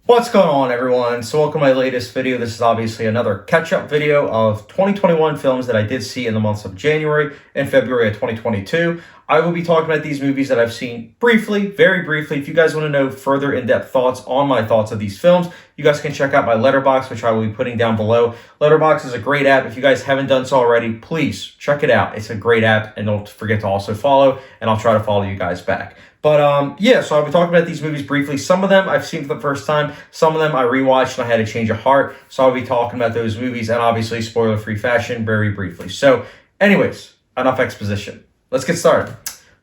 What's going on, everyone? So welcome to my latest video. This is obviously another catch-up video of 2021 films that I did see in the months of January and February of 2022. I will be talking about these movies that I've seen briefly, very briefly. If you guys want to know further in-depth thoughts on my thoughts of these films, you guys can check out my Letterboxd, which I will be putting down below. Letterboxd is a great app. If you guys haven't done so already, please check it out. It's a great app, and don't forget to also follow, and I'll try to follow you guys back. But yeah, so I'll be talking about these movies briefly. Some of them I've seen for the first time. Some of them I rewatched and I had a change of heart. So I'll be talking about those movies and obviously spoiler-free fashion very briefly. So anyways, enough exposition. Let's get started.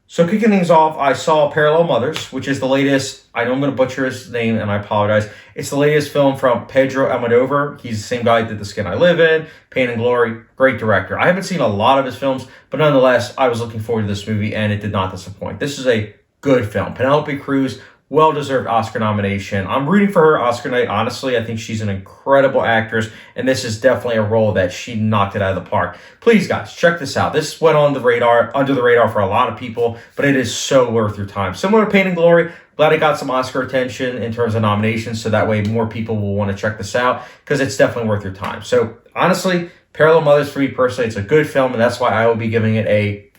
So kicking things off, I saw Parallel Mothers, which is the latest, I know I'm going to butcher his name and I apologize. It's the latest film from Pedro Almodovar. He's the same guy that did The Skin I Live In, Pain and Glory, great director. I haven't seen a lot of his films, but nonetheless, I was looking forward to this movie and it did not disappoint. This is a good film. Penelope Cruz, well-deserved Oscar nomination. I'm rooting for her Oscar night. Honestly, I think she's an incredible actress, and this is definitely a role that she knocked it out of the park. Please, guys, check this out. This went on the radar, under the radar for a lot of people, but it is so worth your time. Similar to Pain and Glory, glad it got some Oscar attention in terms of nominations, so that way more people will want to check this out, because it's definitely worth your time. So, honestly, Parallel Mothers, for me personally, it's a good film, and that's why I will be giving it a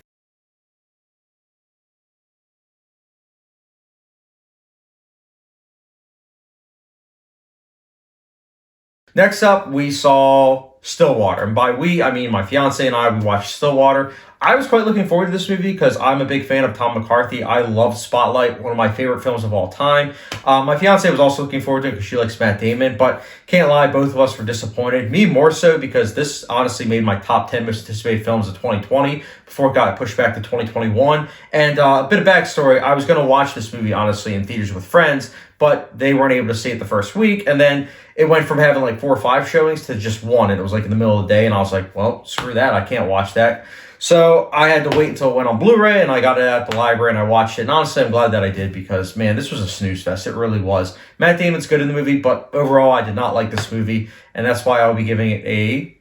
Next up, we saw Stillwater. And by we, I mean my fiance and I, we watched Stillwater. I was quite looking forward to this movie because I'm a big fan of Tom McCarthy. I love Spotlight, one of my favorite films of all time. My fiance was also looking forward to it because she likes Matt Damon, but can't lie, both of us were disappointed. Me more so because this honestly made my top 10 most anticipated films of 2020 before it got pushed back to 2021. And a bit of backstory, I was going to watch this movie, honestly, in theaters with friends, but they weren't able to see it the first week. And then it went from having like 4 or 5 showings to just one. And it was like in the middle of the day. And I was like, well, screw that. I can't watch that. So I had to wait until it went on Blu-ray and I got it at the library and I watched it. And honestly, I'm glad that I did because, man, this was a snooze fest. It really was. Matt Damon's good in the movie, but overall, I did not like this movie. And that's why I'll be giving it a...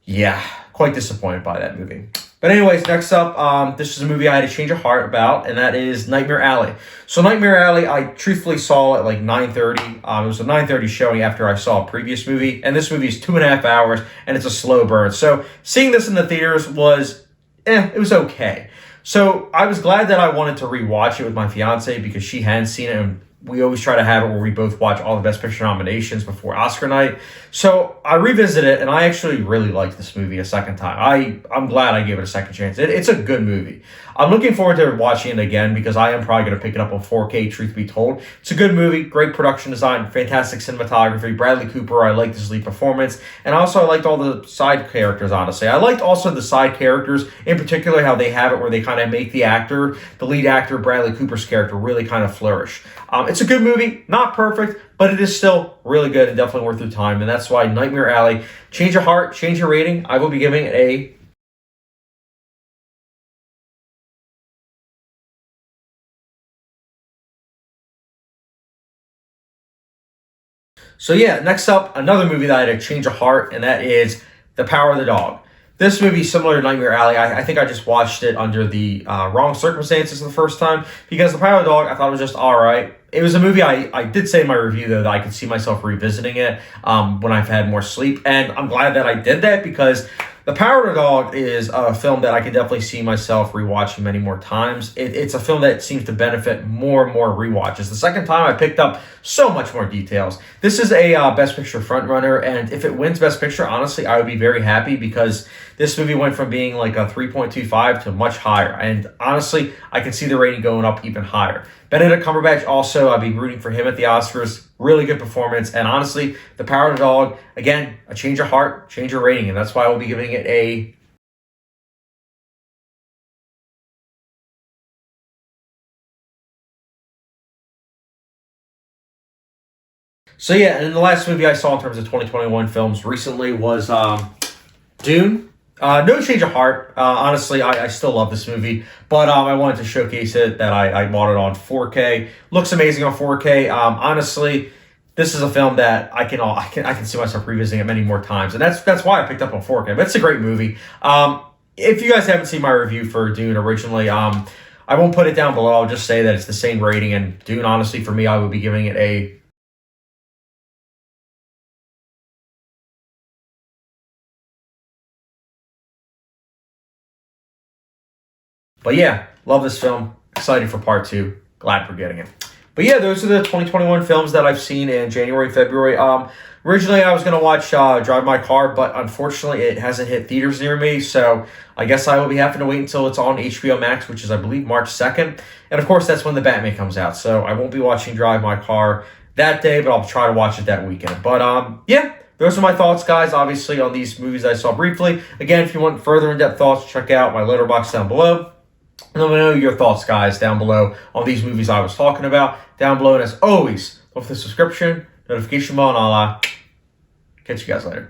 yeah, quite disappointed by that movie. But anyways, next up, this is a movie I had a change of heart about, and that is Nightmare Alley. So Nightmare Alley, I truthfully saw at like 9:30. It was a 9:30 showing after I saw a previous movie, and this movie is 2.5 hours, and it's a slow burn. So seeing this in the theaters was, it was okay. So I was glad that I wanted to rewatch it with my fiance because she hadn't seen it, and we always try to have it where we both watch all the Best Picture nominations before Oscar night. So I revisited it, and I actually really liked this movie a second time. I'm glad I gave it a second chance. It's a good movie. I'm looking forward to watching it again because I am probably going to pick it up on 4K, truth be told. It's a good movie, great production design, fantastic cinematography. Bradley Cooper, I liked his lead performance. And also I liked all the side characters, honestly. I liked also the side characters, in particular how they have it where they kind of make the lead actor, Bradley Cooper's character, really kind of flourish. It's a good movie, not perfect, but it is still really good and definitely worth your time. And that's why Nightmare Alley, change your heart, change your rating. I will be giving it a... So yeah, next up, another movie that I had a change of heart, and that is The Power of the Dog. This movie, similar to Nightmare Alley, I think I just watched it under the wrong circumstances the first time because The Power of the Dog, I thought it was just all right. It was a movie I did say in my review, though, that I could see myself revisiting it when I've had more sleep, and I'm glad that I did that because The Power of the Dog is a film that I can definitely see myself rewatching many more times. It's a film that seems to benefit more and more rewatches. The second time, I picked up so much more details. This is a Best Picture frontrunner, and if it wins Best Picture, honestly, I would be very happy because this movie went from being like a 3.25 to much higher. And honestly, I can see the rating going up even higher. Benedict Cumberbatch also, I'll be rooting for him at the Oscars. Really good performance. And honestly, The Power of the Dog, again, a change of heart, change of rating. And that's why I will be giving it a... So yeah, and the last movie I saw in terms of 2021 films recently was Dune. No change of heart. Honestly, I still love this movie, but I wanted to showcase it that I bought it on 4K. Looks amazing on 4K. Honestly, this is a film that I can see myself revisiting it many more times, and that's why I picked up on 4K. But it's a great movie. If you guys haven't seen my review for Dune originally, I won't put it down below. I'll just say that it's the same rating, and Dune, honestly, for me, I would be giving it a. But yeah, love this film. Excited for part 2. Glad we're getting it. But yeah, those are the 2021 films that I've seen in January, February. Originally, I was going to watch Drive My Car, but unfortunately, it hasn't hit theaters near me. So I guess I will be having to wait until it's on HBO Max, which is, I believe, March 2nd. And of course, that's when the Batman comes out. So I won't be watching Drive My Car that day, but I'll try to watch it that weekend. But yeah, those are my thoughts, guys, obviously, on these movies I saw briefly. Again, if you want further in-depth thoughts, check out my Letterboxd down below. And let me know your thoughts, guys, down below on these movies I was talking about. Down below, and as always, don't forget the subscription, notification bell, and I'll catch you guys later.